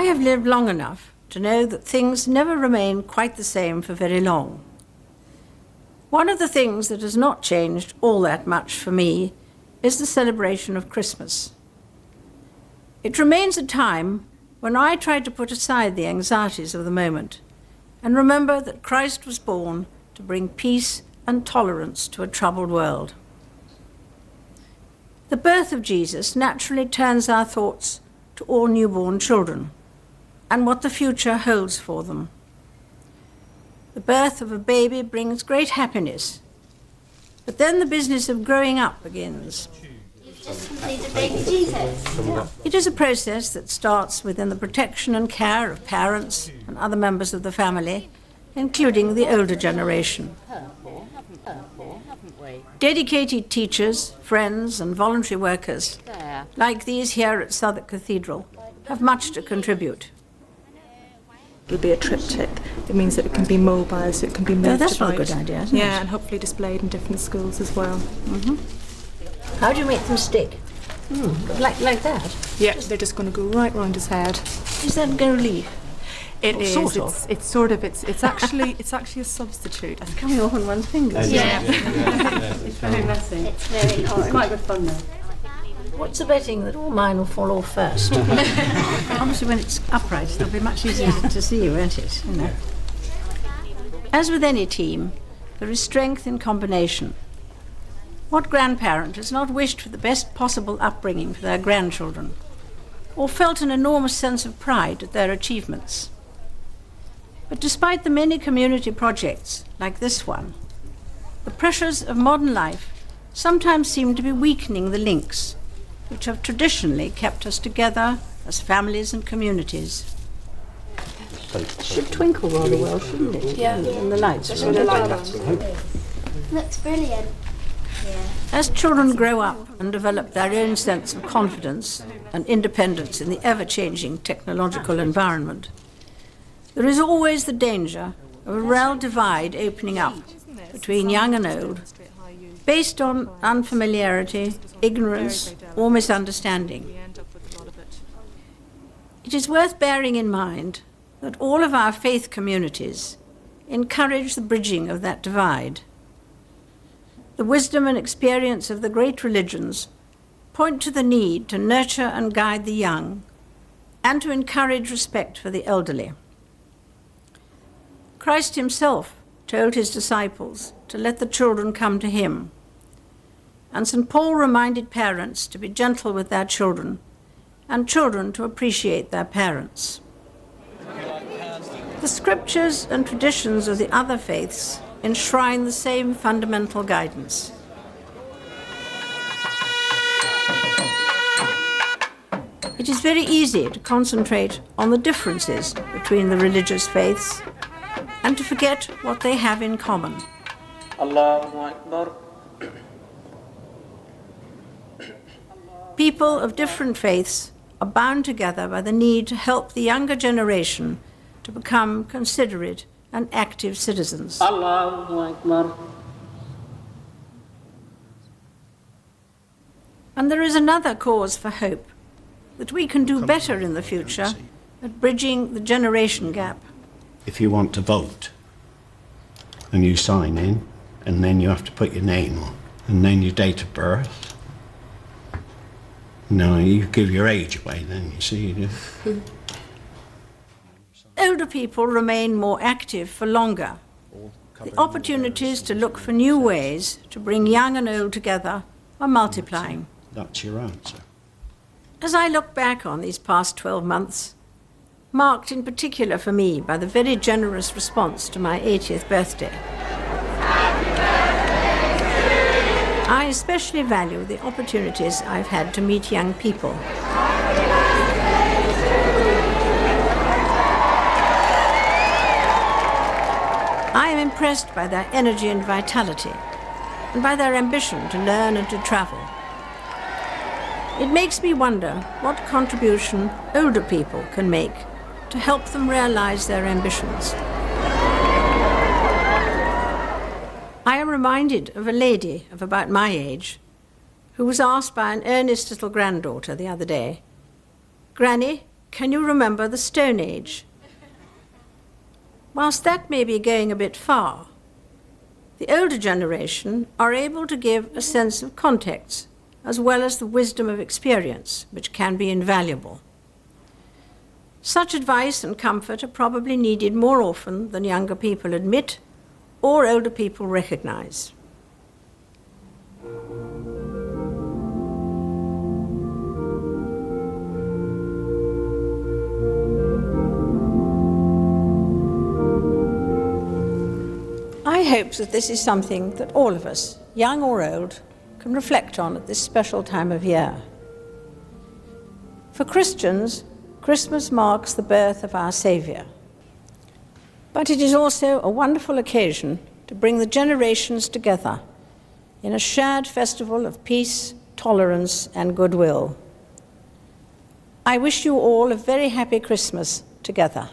have lived long enough to know that things never remain quite the same for very long. One of the things that has not changed all that much for me is the celebration of Christmas. It remains a time when I try to put aside the anxieties of the moment and remember that Christ was born to bring peace and tolerance to a troubled world. The birth of Jesus naturally turns our thoughts to all newborn children and what the future holds for them. The birth of a baby brings great happiness, but then the business of growing up begins. You've just completed baby Jesus. It is a process that starts within the protection and care of parents and other members of the family, including the older generation. Dedicated teachers, friends, and voluntary workers, like these here at Southwark Cathedral, have much to contribute. It'll be a triptych. It means that it can be mobile, so it can be moved that's about. not a good idea, isn't it? Yeah, and hopefully displayed in different schools as well. How do you make them stick? Like that? Yeah, they're just going to go right round his head. Is that going to leave? It Or is. sort of. It's sort of. It's actually a substitute. It's coming off on one's fingers. Yeah. It's very messy. It's very hard. It's quite good fun though. What's the betting that all mine will fall off first? Obviously, when it's upright, it'll be much easier to see, won't it? You know. As with any team, there is strength in combination. What grandparent has not wished for the best possible upbringing for their grandchildren, or felt an enormous sense of pride at their achievements? But despite the many community projects, like this one, the pressures of modern life sometimes seem to be weakening the links which have traditionally kept us together as families and communities. It should twinkle rather well, shouldn't it? Yeah. In the lights. Looks brilliant. Yeah. As children grow up and develop their own sense of confidence and independence in the ever-changing technological environment, there is always the danger of a real divide opening up between young and old, based on unfamiliarity, ignorance, or misunderstanding. It is worth bearing in mind that all of our faith communities encourage the bridging of that divide. The wisdom and experience of the great religions point to the need to nurture and guide the young and to encourage respect for the elderly. Christ himself told his disciples to let the children come to him, and St. Paul reminded parents to be gentle with their children and children to appreciate their parents. The scriptures and traditions of the other faiths enshrine the same fundamental guidance. It is very easy to concentrate on the differences between the religious faiths and to forget what they have in common. Allahu Akbar. People of different faiths are bound together by the need to help the younger generation to become considerate and active citizens. Allahu Akbar. And there is another cause for hope, that we can do better in the future at bridging the generation gap. If you want to vote, and you sign in, and then you have to put your name on, and then your date of birth. No, you give your age away then, you see. Older people remain more active for longer. The opportunities to look for new ways to bring young and old together are multiplying. That's your answer. As I look back on these past 12 months, marked in particular for me by the very generous response to my 80th birthday, I especially value the opportunities I've had to meet young people. I am impressed by their energy and vitality, and by their ambition to learn and to travel. It makes me wonder what contribution older people can make to help them realize their ambitions. I am reminded of a lady of about my age who was asked by an earnest little granddaughter the other day, "Granny, Can you remember the Stone Age? Whilst that may be going a bit far, the older generation are able to give a sense of context as well as the wisdom of experience, which can be invaluable. Such advice and comfort are probably needed more often than younger people admit or older people recognize. I hope that this is something that all of us, young or old, can reflect on at this special time of year. For Christians, Christmas marks the birth of our Saviour. But it is also a wonderful occasion to bring the generations together in a shared festival of peace, tolerance, and goodwill. I wish you all a very happy Christmas together.